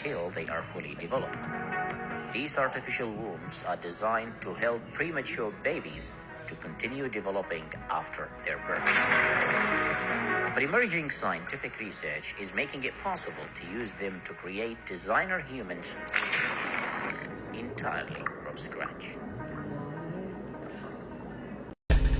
until they are fully developed. These artificial wombs are designed to help premature babies to continue developing after their birth. But emerging scientific research is making it possible to use them to create designer humans entirely from scratch.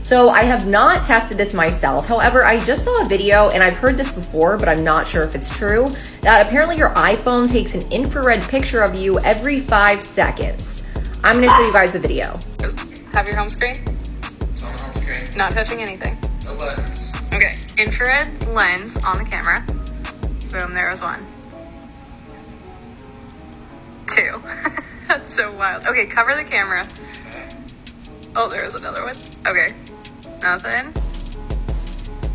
So I have not tested this myself. However, I just saw a video, and I've heard this before, but I'm not sure if it's true, that apparently your iPhone takes an infrared picture of you every 5 seconds. I'm gonna show you guys the video. Have your home screen? It's on the home screen. Not touching anything. No buttons. Okay, infrared lens on the camera. Boom, there was 1. 2. That's so wild. Okay, cover the camera. Oh, there was another one. Okay, nothing.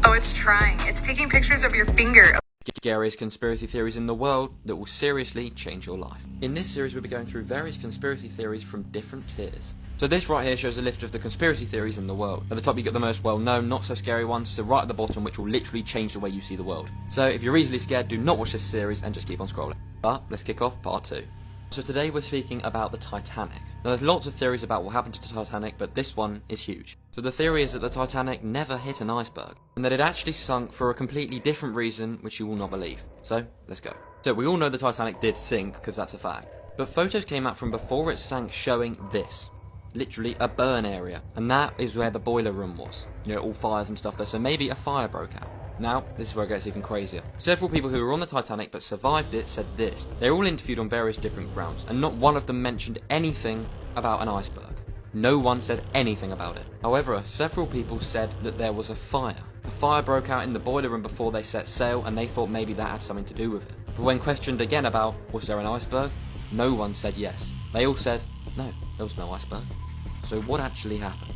Oh, it's trying. It's taking pictures of your finger. Scariest conspiracy theories in the world that will seriously change your life. In this series we'll be going through various conspiracy theories from different tiers. So this right here shows a list of the conspiracy theories in the world. At the top you get the most well-known, not so scary ones, to right at the bottom which will literally change the way you see the world. So if you're easily scared, do not watch this series and just keep on scrolling. But let's kick off part 2. So today we're speaking about the Titanic. Now there's lots of theories about what happened to the Titanic, but this one is huge. So the theory is that the Titanic never hit an iceberg, and that it actually sunk for a completely different reason which you will not believe. So, let's go. So we all know the Titanic did sink, because that's a fact. But photos came out from before it sank showing this. Literally a burn area, and that is where the boiler room was. You know, all fires and stuff there, so maybe a fire broke out. Now, this is where it gets even crazier. Several people who were on the Titanic but survived it said this. They were all interviewed on various different grounds, and not one of them mentioned anything about an iceberg. No one said anything about it. However, several people said that there was a fire. A fire broke out in the boiler room before they set sail, and they thought maybe that had something to do with it. But when questioned again about, was there an iceberg? No one said yes. They all said, no, there was no iceberg. So what actually happened?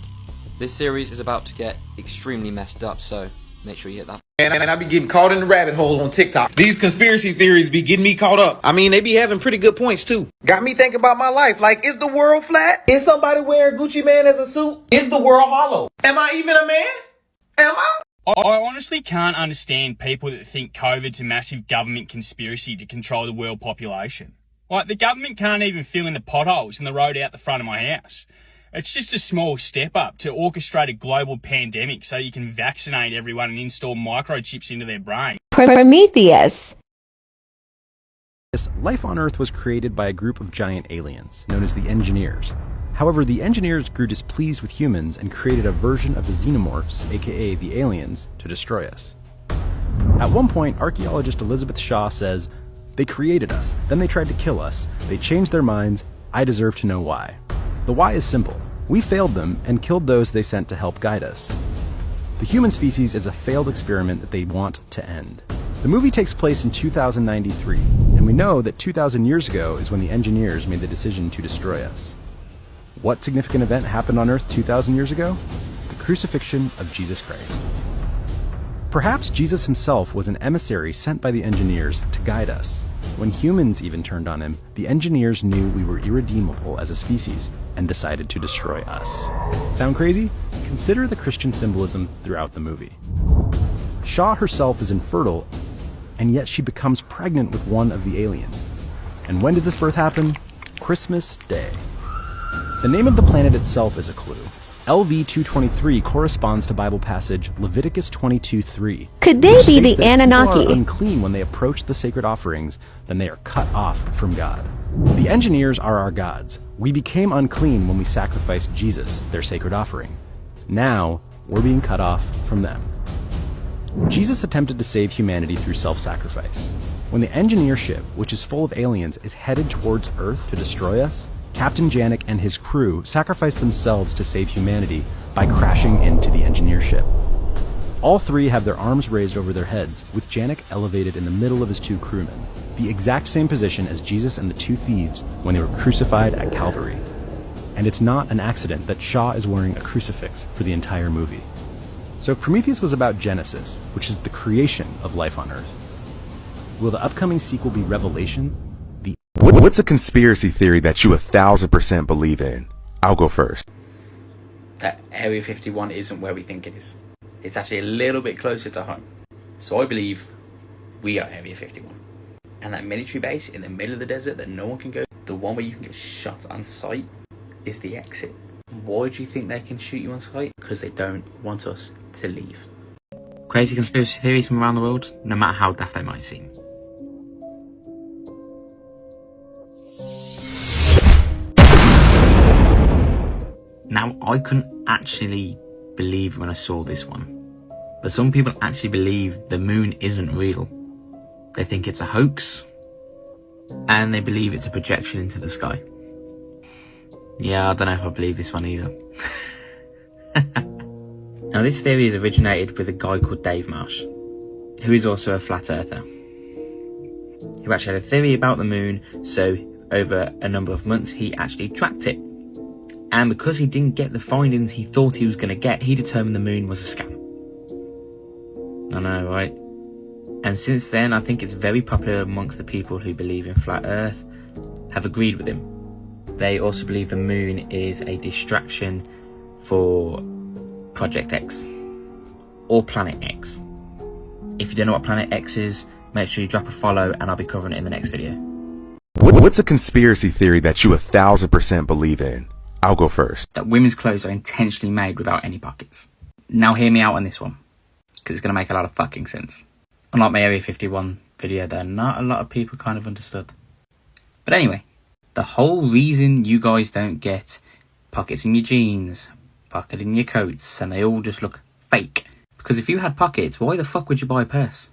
This series is about to get extremely messed up, so make sure you hit that. And I be getting caught in the rabbit hole on TikTok. These conspiracy theories be getting me caught up. I mean, they be having pretty good points too. Got me thinking about my life. Like, is the world flat? Is somebody wearing Gucci Man as a suit? Is the world hollow? Am I even a man? Am I? I honestly can't understand people that think COVID's a massive government conspiracy to control the world population. Like, the government can't even fill in the potholes in the road out the front of my house. It's just a small step up to orchestrate a global pandemic so you can vaccinate everyone and install microchips into their brain. Prometheus. Life on Earth was created by a group of giant aliens, known as the Engineers. However, the Engineers grew displeased with humans and created a version of the Xenomorphs, aka the aliens, to destroy us. At one point, archaeologist Elizabeth Shaw says, "They created us, then they tried to kill us, they changed their minds, I deserve to know why." The why is simple. We failed them and killed those they sent to help guide us. The human species is a failed experiment that they want to end. The movie takes place in 2093, and we know that 2,000 years ago is when the Engineers made the decision to destroy us. What significant event happened on Earth 2,000 years ago? The crucifixion of Jesus Christ. Perhaps Jesus himself was an emissary sent by the Engineers to guide us. When humans even turned on him, the Engineers knew we were irredeemable as a species and decided to destroy us. Sound crazy? Consider the Christian symbolism throughout the movie. Shaw herself is infertile, and yet she becomes pregnant with one of the aliens. And when does this birth happen? Christmas Day. The name of the planet itself is a clue. LV-223 corresponds to Bible passage Leviticus 22:3. Could they be the People Anunnaki? are unclean when they approach the sacred offerings, then they are cut off from God. The Engineers are our gods. We became unclean when we sacrificed Jesus, their sacred offering. Now, we're being cut off from them. Jesus attempted to save humanity through self-sacrifice. When the Engineer ship, which is full of aliens, is headed towards Earth to destroy us, Captain Janek and his crew sacrificed themselves to save humanity by crashing into the Engineer ship. All three have their arms raised over their heads, with Janek elevated in the middle of his two crewmen, the exact same position as Jesus and the two thieves when they were crucified at Calvary. And it's not an accident that Shaw is wearing a crucifix for the entire movie. So Prometheus was about Genesis, which is the creation of life on Earth. Will the upcoming sequel be Revelation? What's a conspiracy theory that you 1,000% believe in? I'll go first. That Area 51 isn't where we think it is. It's actually a little bit closer to home. So I believe we are Area 51. And that military base in the middle of the desert that no one can go, the one where you can get shot on sight, is the exit. Why do you think they can shoot you on sight? Because they don't want us to leave. Crazy conspiracy theories from around the world, no matter how daft they might seem. Now, I couldn't actually believe when I saw this one. But some people actually believe the moon isn't real. They think it's a hoax. And they believe it's a projection into the sky. Yeah, I don't know if I believe this one either. Now, this theory is originated with a guy called Dave Marsh, who is also a flat earther, who actually had a theory about the moon, so over a number of months he actually tracked it. And because he didn't get the findings he thought he was going to get, he determined the moon was a scam. I know, right? And since then, I think it's very popular amongst the people who believe in flat earth, have agreed with him. They also believe the moon is a distraction for Project X, or Planet X. If you don't know what Planet X is, make sure you drop a follow and I'll be covering it in the next video. What's a conspiracy theory that you 1000% believe in? I'll go first. That women's clothes are intentionally made without any pockets. Now hear me out on this one, because it's going to make a lot of fucking sense. Unlike my Area 51 video that not a lot of people kind of understood. But anyway, the whole reason you guys don't get pockets in your jeans, pocket in your coats, and they all just look fake. Because if you had pockets, why the fuck would you buy a purse?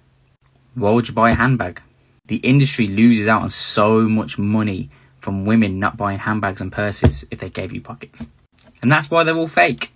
Why would you buy a handbag? The industry loses out on so much money from women not buying handbags and purses if they gave you pockets. And that's why they're all fake.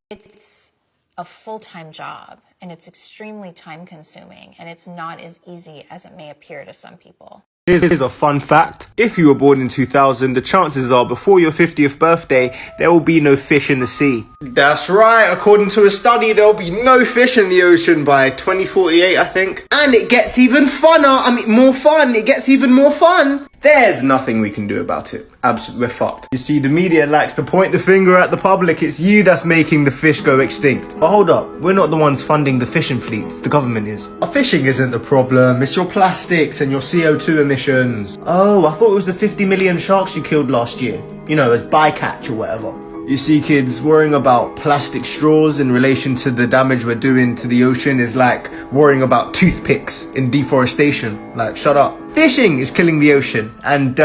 It's a full-time job, and it's extremely time-consuming, and it's not as easy as it may appear to some people. Here's a fun fact. If you were born in 2000, the chances are before your 50th birthday, there will be no fish in the sea. That's right. According to a study, there will be no fish in the ocean by 2048, I think. And it gets even funner. More fun. It gets even more fun. There's nothing we can do about it. Absolutely, we're fucked. You see, the media likes to point the finger at the public. It's you that's making the fish go extinct. But hold up, we're not the ones funding the fishing fleets. The government is. Our fishing isn't the problem. It's your plastics and your CO2 emissions. Oh, I thought it was the 50 million sharks you killed last year. You know, as bycatch or whatever. You see, kids, worrying about plastic straws in relation to the damage we're doing to the ocean is like worrying about toothpicks in deforestation. Like, shut up. Fishing is killing the ocean, and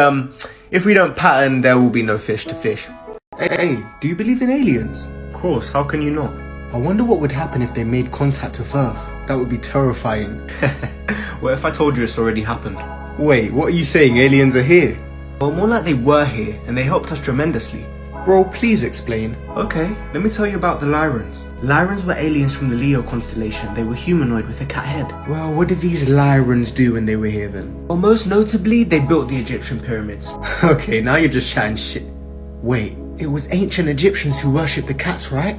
if we don't pattern, there will be no fish to fish. Hey, do you believe in aliens? Of course, how can you not? I wonder what would happen if they made contact with Earth. That would be terrifying. What if I told you it's already happened? Wait, what are you saying? Aliens are here? Well, more like they were here, and they helped us tremendously. Bro, please explain. Okay, let me tell you about the Lyrans. Lyrans were aliens from the Leo constellation. They were humanoid with a cat head. Well, what did these Lyrans do when they were here then? Well, most notably, they built the Egyptian pyramids. Okay, now you're just chatting shit. Wait, it was ancient Egyptians who worshipped the cats, right?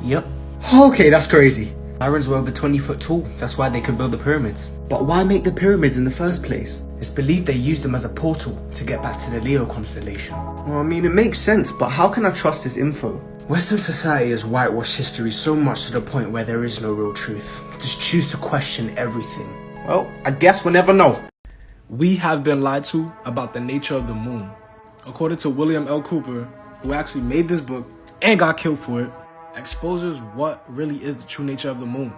Yep. Okay, that's crazy. Lyrans were over 20 foot tall. That's why they could build the pyramids. But why make the pyramids in the first place? It's believed they used them as a portal to get back to the Leo constellation. Well, I mean, it makes sense, but how can I trust this info? Western society has whitewashed history so much to the point where there is no real truth. Just choose to question everything. Well, I guess we'll never know. We have been lied to about the nature of the moon. According to William L. Cooper, who actually made this book and got killed for it, exposes what really is the true nature of the moon.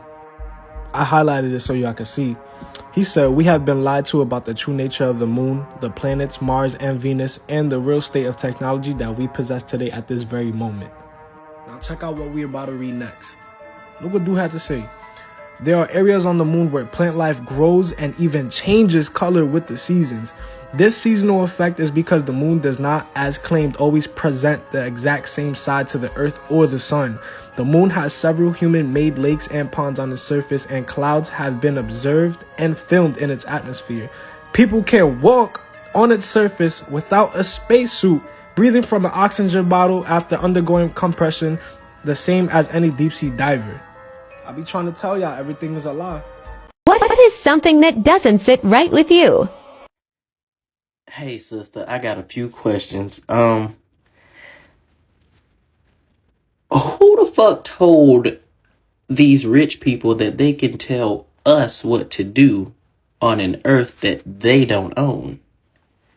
I highlighted it so y'all can see. He said, we have been lied to about the true nature of the moon, the planets, Mars and Venus, and the real state of technology that we possess today at this very moment. Now check out what we're about to read next. Look what Dude had to say. There are areas on the moon where plant life grows and even changes color with the seasons. This seasonal effect is because the moon does not, as claimed, always present the exact same side to the earth or the sun. The moon has several human-made lakes and ponds on its surface, and clouds have been observed and filmed in its atmosphere. People can walk on its surface without a spacesuit, breathing from an oxygen bottle after undergoing compression, the same as any deep-sea diver. I be trying to tell y'all everything is a lie. What is something that doesn't sit right with you? Hey sister, I got a few questions. Who the fuck told these rich people that they can tell us what to do on an Earth that they don't own.